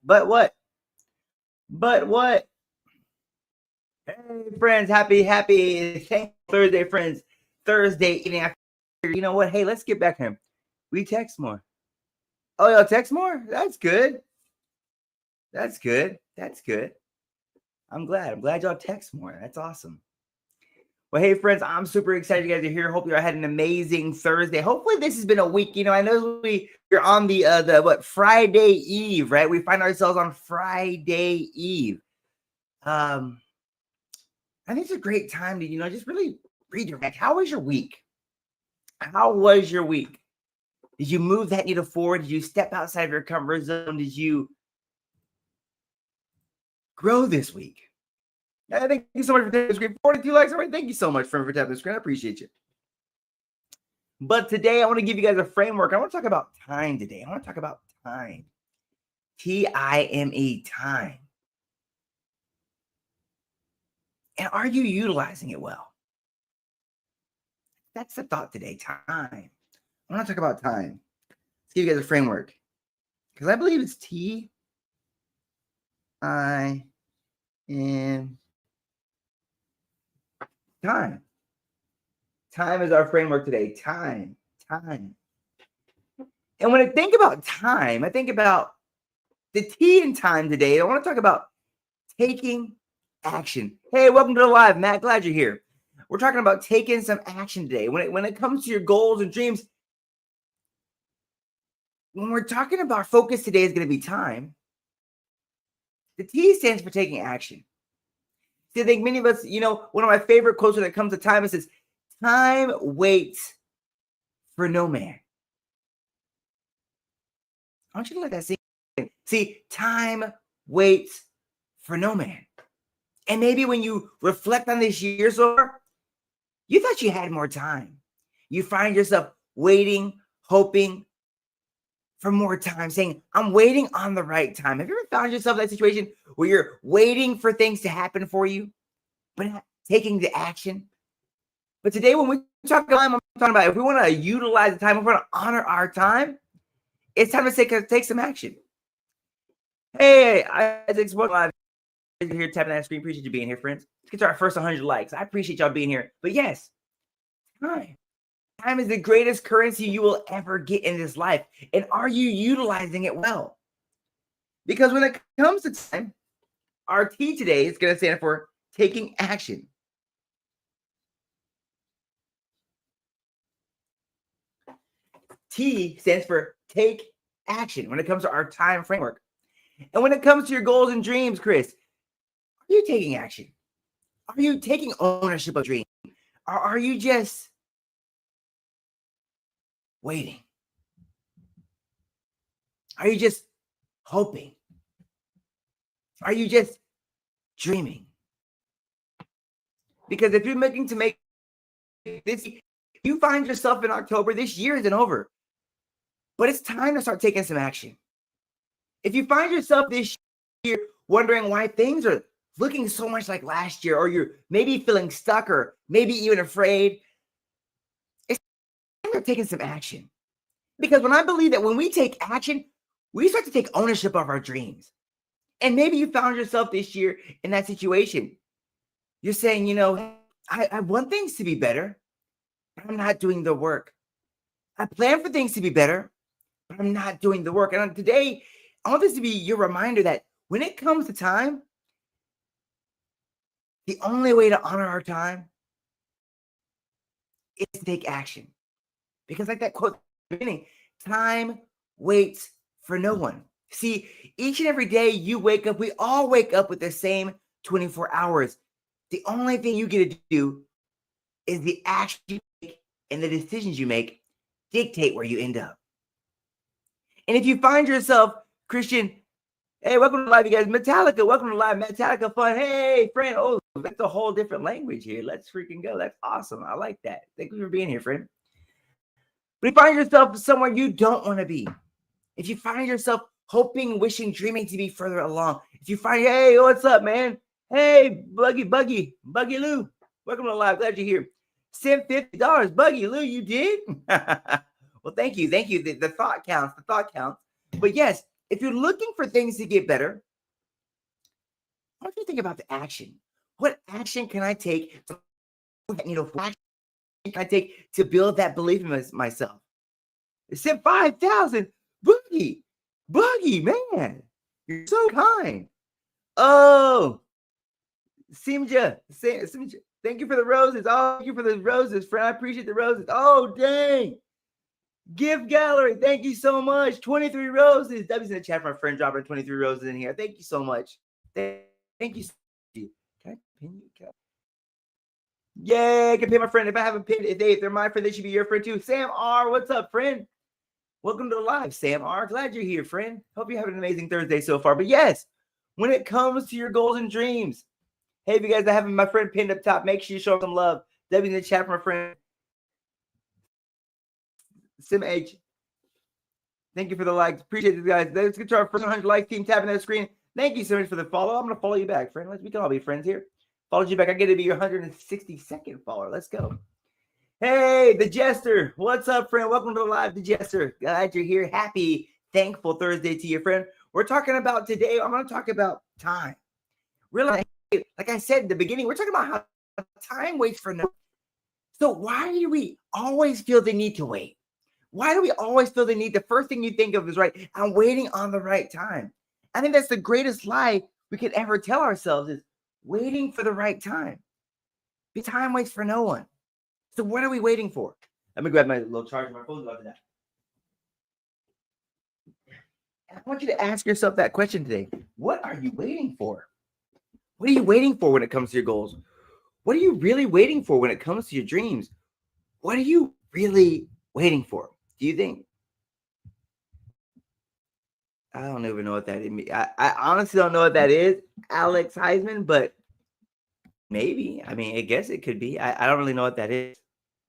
But what? But what? Hey, friends, happy thankful Thursday, friends. Thursday evening. You know what? Hey, let's get back to him. We text more. Oh, y'all text more? That's good. That's good. That's good. I'm glad y'all text more. That's awesome. Well, hey, friends, I'm super excited you guys are here. Hope you all had an amazing Thursday. Hopefully, this has been a week. I know we're on the Friday Eve, right? We find ourselves on Friday Eve. I think it's a great time to, just really redirect. How was your week? How was your week? Did you move that needle forward? Did you step outside of your comfort zone? Did you grow this week? Thank you so much for tapping the screen. 42 likes. All right, thank you so much for tapping the screen. I appreciate you. But today, I want to give you guys a framework. I want to talk about time today. I want to talk about time. T-I-M-E, time. And are you utilizing it well? That's the thought today, time. I want to talk about time. Let's give you guys a framework. Because I believe it's T-I-M. Time. Time is our framework today. Time. And when I think about time, I think about the T in time today. I want to talk about taking action. Hey, welcome to the live, Matt. Glad you're here. We're talking about taking some action today. When it comes to your goals and dreams, when we're talking about focus today is going to be time. The T stands for taking action. See, I think many of us, one of my favorite quotes when it comes to time is, time waits for no man. I want you to let that sink in. See, time waits for no man. And maybe when you reflect on this year so far, you thought you had more time. You find yourself waiting, hoping for more time, saying, I'm waiting on the right time. Have you ever found yourself in that situation where you're waiting for things to happen for you, but not taking the action? But today, when we talk about time, I'm talking about if we want to utilize the time, if we want to honor our time, it's time to take some action. Hey, Isaac's live here tapping that screen. Appreciate you being here, friends. Let's get to our first 100 likes. I appreciate y'all being here. But yes, time. Time is the greatest currency you will ever get in this life. And are you utilizing it well? Because when it comes to time, our T today is going to stand for taking action. T stands for take action when it comes to our time framework. And when it comes to your goals and dreams, Chris, are you taking action? Are you taking ownership of dreams? Or are you just waiting? Are you just hoping? Are you just dreaming? Because if you're looking to make this, you find yourself in October, this year isn't over. But it's time to start taking some action. If you find yourself this year wondering why things are looking so much like last year, or you're maybe feeling stuck or maybe even afraid, it's time to start taking some action. Because when I believe that when we take action, we start to take ownership of our dreams. And maybe you found yourself this year in that situation. You're saying, I want things to be better, but I'm not doing the work. I plan for things to be better, but I'm not doing the work. And today, I want this to be your reminder that when it comes to time, the only way to honor our time is to take action. Because like that quote at the beginning, time waits for no one. See, each and every day you wake up, we all wake up with the same 24 hours. The only thing you get to do is the action you make and the decisions you make dictate where you end up. And if you find yourself, Christian, hey, welcome to live, you guys. Metallica, welcome to live. Metallica fun. Hey, friend. Oh, that's a whole different language here. Let's freaking go. That's awesome. I like that. Thank you for being here, friend. But if you find yourself somewhere you don't want to be, if you find yourself hoping, wishing, dreaming to be further along, if you find, hey, what's up, man? Hey, Buggy Lou, welcome to live. Glad you're here. Send $50, Buggy Lou. You did? Well, thank you. The thought counts. But yes, if you're looking for things to get better, I want you to think about the action. What action can I take to, what action can I take to build that belief in myself? It said 5,000. Boogie, man. You're so kind. Oh, Simja, thank you for the roses. Oh, thank you for the roses, friend. I appreciate the roses. Oh, dang. Gift gallery. Thank you so much. 23 roses. W's in the chat for my friend dropping 23 roses in here. Thank you so much. Thank you. Can I pin you? Yeah, I can pin my friend. If I haven't pinned, if they're my friend, they should be your friend too. Sam R, what's up, friend? Welcome to the live, Sam R. Glad you're here, friend. Hope you're having an amazing Thursday so far. But yes, when it comes to your goals and dreams, hey, if you guys are having my friend pinned up top, make sure you show some love. Debbie's in the chat for my friend. Sim H. Thank you for the likes. Appreciate it, guys. Let's get to our first 100 likes. Team tapping that screen. Thank you so much for the follow. I'm going to follow you back, friend. We can all be friends here. Followed you back. I get to be your 162nd follower. Let's go. Hey, the Jester. What's up, friend? Welcome to the live, the Jester. Glad you're here. Happy, thankful Thursday to you, friend. We're talking about today. I'm going to talk about time. Really, like I said in the beginning, we're talking about how time waits for no. So why do we always feel the need to wait? Why do we always feel the need? The first thing you think of is, right, I'm waiting on the right time. I think that's the greatest lie we could ever tell ourselves, is waiting for the right time. The time waits for no one. So what are we waiting for? Let me grab my little charger. My phone's about to die. I want you to ask yourself that question today. What are you waiting for? What are you waiting for when it comes to your goals? What are you really waiting for when it comes to your dreams? What are you really waiting for? Do you think? I don't even know what that is. I honestly don't know what that is, Alex Heisman, but maybe. I mean, I guess it could be. I don't really know what that is.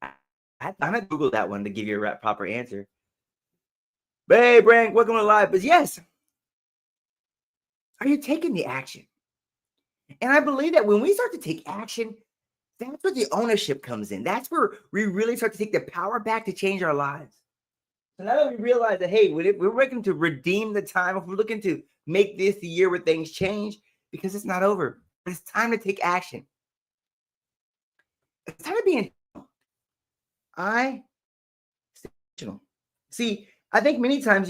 I'm going to Google that one to give you a proper answer. But hey, Brank, welcome to live. But yes, are you taking the action? And I believe that when we start to take action, that's where the ownership comes in. That's where we really start to take the power back to change our lives. So now that we realize that, hey, we're looking to redeem the time, if we're looking to make this the year where things change, because it's not over, but it's time to take action. It's time to be intentional. Intentional. See, I think many times,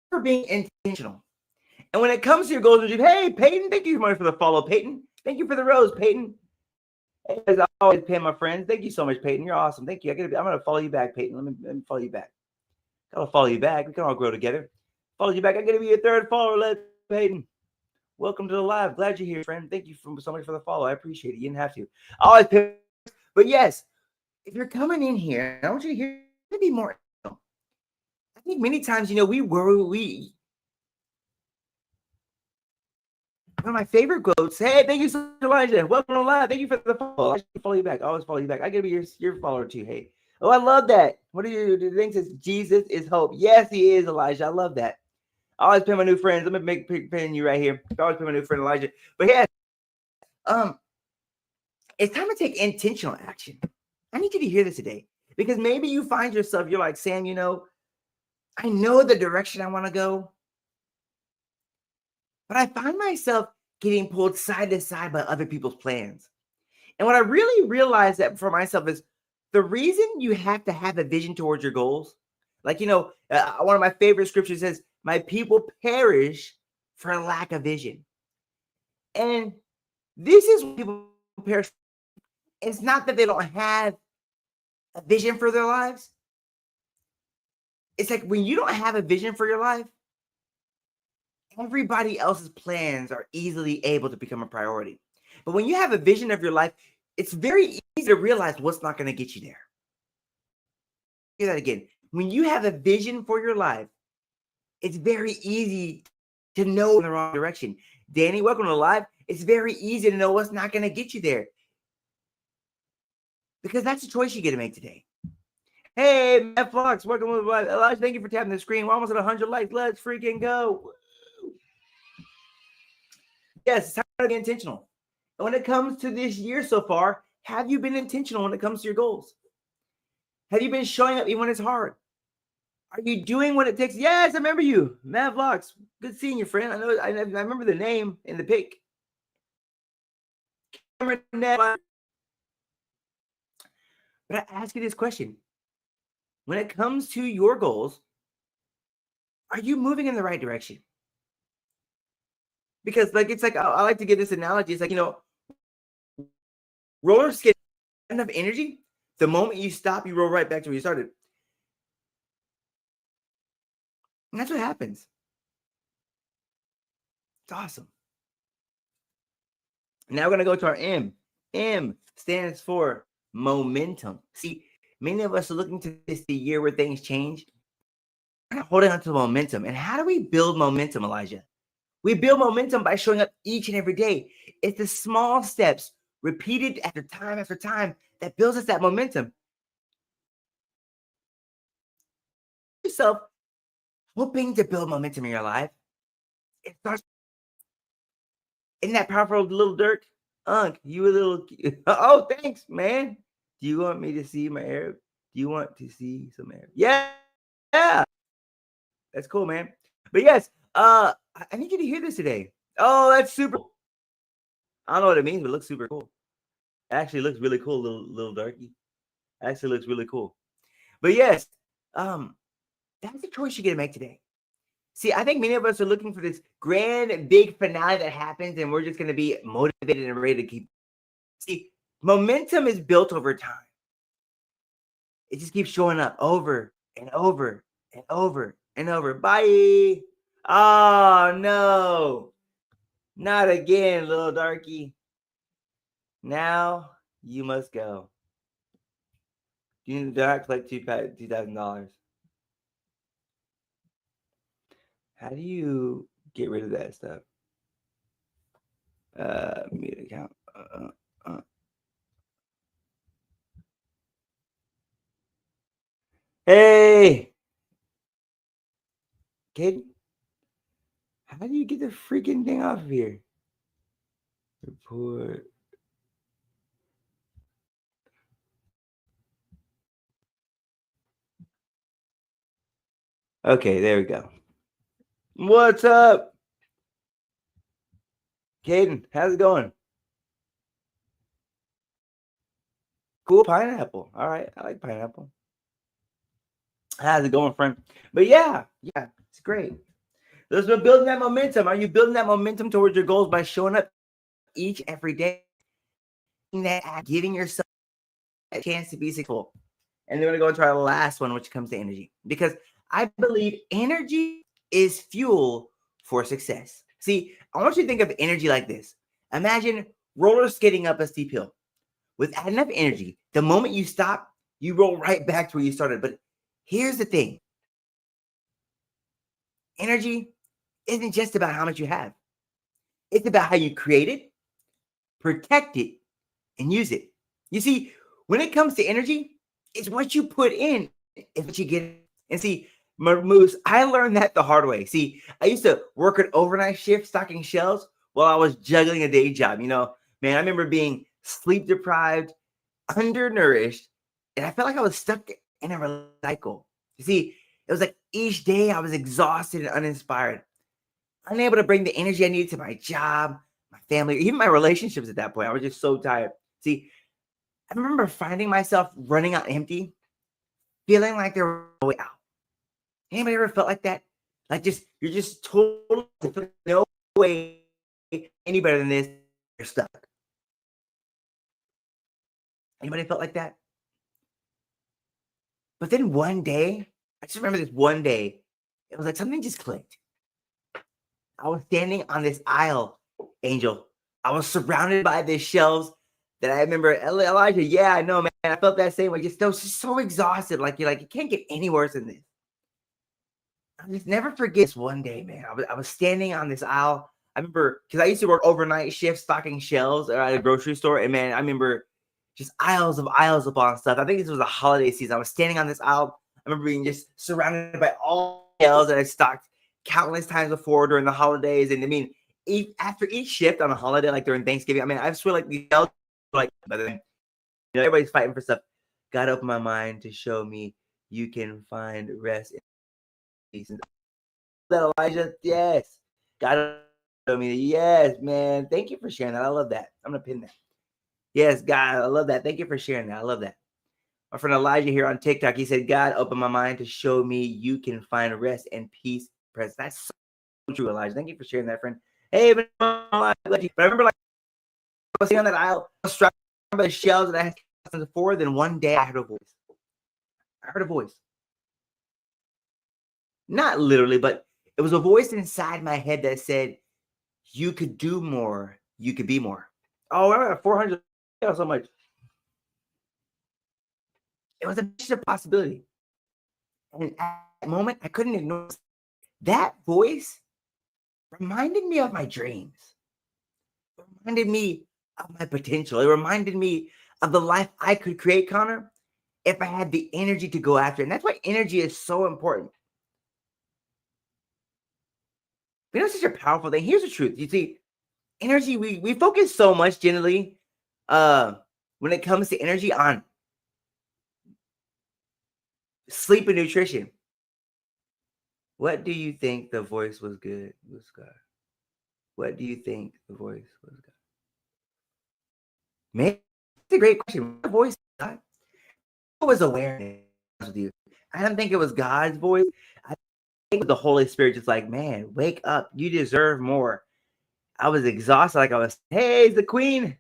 for being intentional. And when it comes to your goals, hey, Peyton, thank you so much for the follow, Peyton. Thank you for the rose, Peyton. Hey, as I always pay my friends. Thank you so much, Peyton. You're awesome. Thank you. I'm going to follow you back, Peyton. Let me follow you back. I'll follow you back. We can all grow together. Follow you back. I'm going to be your third follower, Peyton. Welcome to the live. Glad you're here, friend. Thank you so much for the follow. I appreciate it. You didn't have to. I always pay. But yes, if you're coming in here, I want you to hear to be more. I think many times, we worry. One of my favorite quotes. Hey, thank you so much, Elijah. Welcome to live. Thank you for the follow. I should follow you back. I always follow you back. I gotta be your follower too. Hey. Oh, I love that. What do you do? Think says Jesus is hope. Yes, he is, Elijah. I love that. I always pay my new friends. Let me pin you right here. I always pay my new friend Elijah. But yeah, it's time to take intentional action. I need you to hear this today, because maybe you find yourself, you're like, Sam, I know the direction I want to go, but I find myself getting pulled side to side by other people's plans. And what I really realized that for myself is the reason you have to have a vision towards your goals. Like, one of my favorite scriptures says, my people perish for a lack of vision. And this is what people perish. It's not that they don't have a vision for their lives. It's like when you don't have a vision for your life, everybody else's plans are easily able to become a priority. But when you have a vision of your life, it's very easy to realize what's not going to get you there. Hear that again. When you have a vision for your life, it's very easy to know in the wrong direction. Danny, welcome to live. It's very easy to know what's not going to get you there, because that's a choice you get to make today. Hey, Matt Fox, welcome to live. Elijah, thank you for tapping the screen. We're almost at 100 likes. Let's freaking go. Yes, it's time to be intentional. And when it comes to this year so far, have you been intentional when it comes to your goals? Have you been showing up even when it's hard? Are you doing what it takes? Yes, I remember you, Matt Vlogs. Good seeing you, friend. I know. I remember the name in the pic. But I ask you this question: when it comes to your goals, are you moving in the right direction? Because, like, it's like I like to give this analogy. It's like, roller skate enough energy. The moment you stop, you roll right back to where you started. And that's what happens. It's awesome. Now we're going to go to our M. M stands for momentum. See, many of us are looking to this the year where things change. We're holding on to momentum. And how do we build momentum, Elijah? We build momentum by showing up each and every day. It's the small steps repeated after time that builds us that momentum. Yourself hoping to build momentum in your life. It starts. Isn't that powerful, little Dirk? Unc, you a little. Oh, thanks, man. Do you want me to see my Arab? Do you want to see some Arab? Yeah, yeah. That's cool, man. But yes, I need you to hear this today. Oh, that's super cool. I don't know what it means, but it looks super cool. It actually looks really cool, little darky. Actually looks really cool. But yes, that's the choice you get to make today. See, I think many of us are looking for this grand, big finale that happens, and we're just going to be motivated and ready to keep. See, momentum is built over time. It just keeps showing up over and over and over and over. Bye. Oh, no. Not again, little darky. Now you must go. You do not collect $2,000. How do you get rid of that stuff? Mute account. Hey, kid. How do you get the freaking thing off of here? Report. Okay, there we go. What's up? Caden, how's it going? Cool pineapple. All right, I like pineapple. How's it going, friend? But yeah, it's great. Let's building that momentum. Are you building that momentum towards your goals by showing up each every day? That giving yourself a chance to be successful. And then we're gonna go into our last one, which comes to energy, because I believe energy is fuel for success. See, I want you to think of energy like this. Imagine roller skating up a steep hill. With enough energy, the moment you stop, you roll right back to where you started. But here's the thing: energy isn't just about how much you have, it's about how you create it, protect it, and use it. You see, when it comes to energy, it's what you put in, it's what you get. And see, Moose, I learned that the hard way. See, I used to work an overnight shift stocking shelves while I was juggling a day job. Man, I remember being sleep deprived, undernourished, and I felt like I was stuck in a cycle. You see, it was like each day I was exhausted and uninspired, unable to bring the energy I needed to my job, my family, even my relationships at that point. I was just so tired. See, I remember finding myself running out empty, feeling like there was no way out. Anybody ever felt like that? Like you're just totally no way any better than this. You're stuck. Anybody felt like that? But then one day, I just remember this one day, it was like something just clicked. I was standing on this aisle, Angel. I was surrounded by these shelves that I remember. Elijah, yeah, I know, man. I felt that same way. I was just so exhausted. Like you're like, it can't get any worse than this. I just never forget this one day, man. I was standing on this aisle. I remember because I used to work overnight shifts stocking shelves at a grocery store, and man, I remember just aisles upon stuff. I think this was a holiday season. I was standing on this aisle. I remember being just surrounded by all shelves that I stocked countless times before during the holidays. And I mean, after each shift on a holiday, like during Thanksgiving, I mean, I swear like these shelves like, but then everybody's fighting for stuff. God opened my mind to show me you can find rest and peace. That Elijah, yes. God showed me, yes, man. Thank you for sharing that. I love that. I'm gonna pin that. Yes, God, I love that. Thank you for sharing that. I love that. My friend Elijah here on TikTok, he said, God opened my mind to show me you can find rest and peace. Presence. That's so true, Elijah. Thank you for sharing that, friend. Hey, but I remember, like, I was sitting on that aisle, I was struck by the shells that I had before. Then one day I heard a voice. I heard a voice. Not literally, but it was a voice inside my head that said, you could do more. You could be more. Oh, I got 400 so much. It was a possibility. And at that moment, I couldn't ignore it. That voice reminded me of my dreams. It reminded me of my potential. It reminded me of the life I could create, Connor, if I had the energy to go after it. And that's why energy is so important. You know, it's such a powerful thing. Here's the truth. You see, energy, we focus so much generally when it comes to energy on sleep and nutrition. What do you think the voice was good? Was God? What do you think the voice was God? Man, it's a great question. My voice, God, was awareness with you. I don't think it was God's voice. I think it was the Holy Spirit, just like, man, wake up. You deserve more. I was exhausted. Like I was, hey, it's the Queen.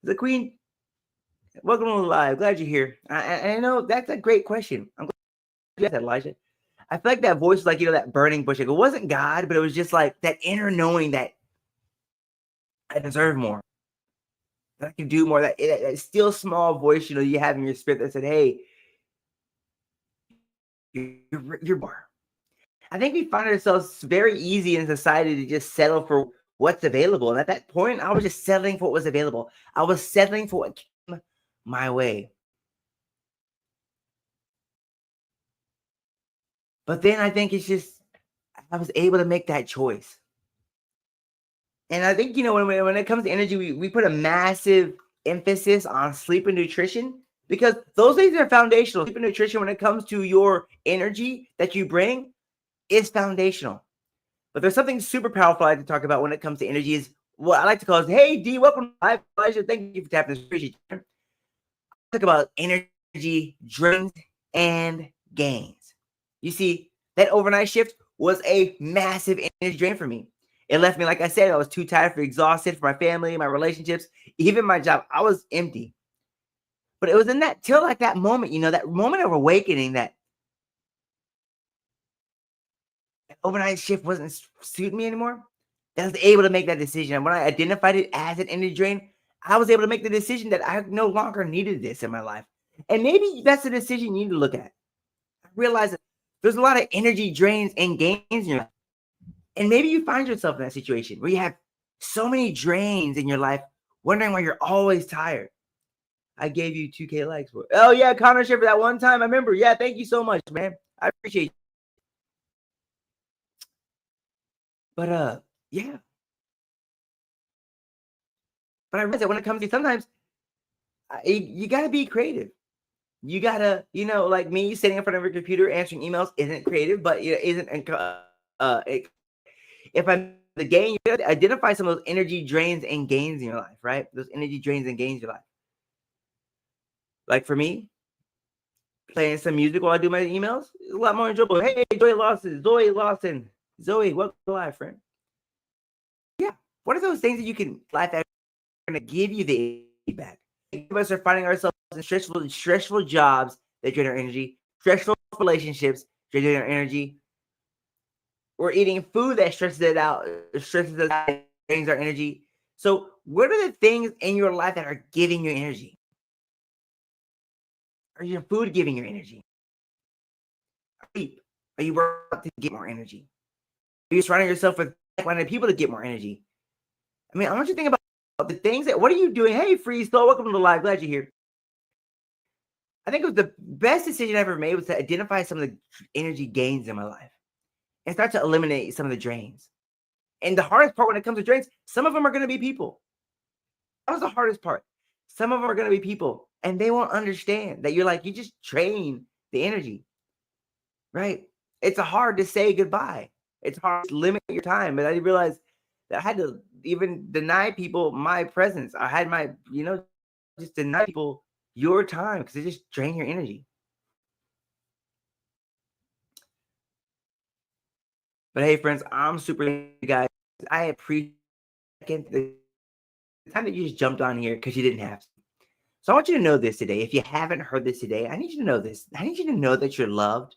The Queen. Welcome to live. Glad you're here. I know that's a great question. I'm glad you asked that, Elijah. I feel like that voice was like, that burning bush. Like, it wasn't God, but it was just like that inner knowing that I deserve more, that I can do more. That still small voice, you have in your spirit that said, hey, you're more. I think we find ourselves very easy in society to just settle for what's available. And at that point, I was just settling for what was available. I was settling for what came my way. But then I think it's just, I was able to make that choice. And I think, when it comes to energy, we put a massive emphasis on sleep and nutrition because those things are foundational. Sleep and nutrition, when it comes to your energy that you bring, is foundational. But there's something super powerful I like to talk about when it comes to energy is what I like to call is, hey, D, welcome. Hi, Elijah. Thank you for tapping this. Appreciate you. Talk about energy drains and gains. You see, that overnight shift was a massive energy drain for me. It left me, like I said, I was too tired, exhausted for my family, my relationships, even my job. I was empty. But it was in that that moment, that moment of awakening that overnight shift wasn't suiting me anymore. That I was able to make that decision. And when I identified it as an energy drain, I was able to make the decision that I no longer needed this in my life. And maybe that's the decision you need to look at. I realize that there's a lot of energy drains and gains in your life. And maybe you find yourself in that situation where you have so many drains in your life, wondering why you're always tired. I gave you 2K likes for it. Oh, yeah, Connor Shipper, that one time. I remember. Yeah, thank you so much, man. I appreciate you. But yeah. But I realize that when it comes to sometimes you got to be creative. You got to, like me sitting in front of a computer answering emails isn't creative, but isn't. If I'm the gain, you got to identify some of those energy drains and gains in your life, right? Those energy drains and gains in your life. Like for me, playing some music while I do my emails is a lot more enjoyable. Hey, Zoe Lawson, Zoe, welcome to live, friend. Yeah, what are those things that you can life that are going to give you the feedback? Many of us are finding ourselves in stressful jobs that drain our energy, stressful relationships that drain our energy. We're eating food that stresses us out, drains our energy. So, what are the things in your life that are giving you energy? Are your food giving you energy? Are you working to get more energy? Are you surrounding yourself with like-minded people to get more energy? I mean, I want you to think about the things what are you doing? Hey, Freeze, welcome to the live. Glad you're here. I think it was the best decision I ever made was to identify some of the energy gains in my life and start to eliminate some of the drains. And the hardest part when it comes to drains, some of them are going to be people. That was the hardest part. Some of them are going to be people. And they won't understand that you're like, you just train the energy, right? It's hard to say goodbye. It's hard to limit your time. But I realized that I had to even deny people my presence. I had my, just deny people your time because it just drain your energy. But hey, friends, I'm super guys. I appreciate the time that you just jumped on here because you didn't have to. So I want you to know this today. If you haven't heard this today, I need you to know this. I need you to know that you're loved.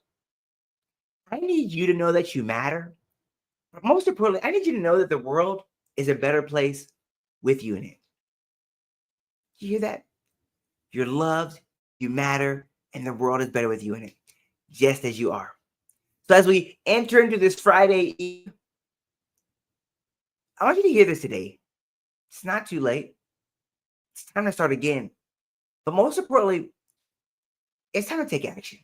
I need you to know that you matter. But most importantly, I need you to know that the world is a better place with you in it. You hear that? You're loved, you matter, and the world is better with you in it, just as you are. So as we enter into this Friday Eve, I want you to hear this today. It's not too late. It's time to start again. But most importantly, it's time to take action.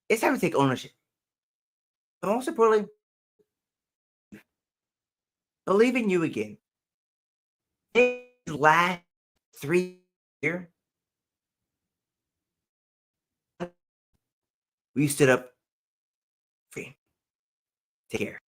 It's time to take ownership. But most importantly, believe in you again. These last 3 years, we stood up free. Take care.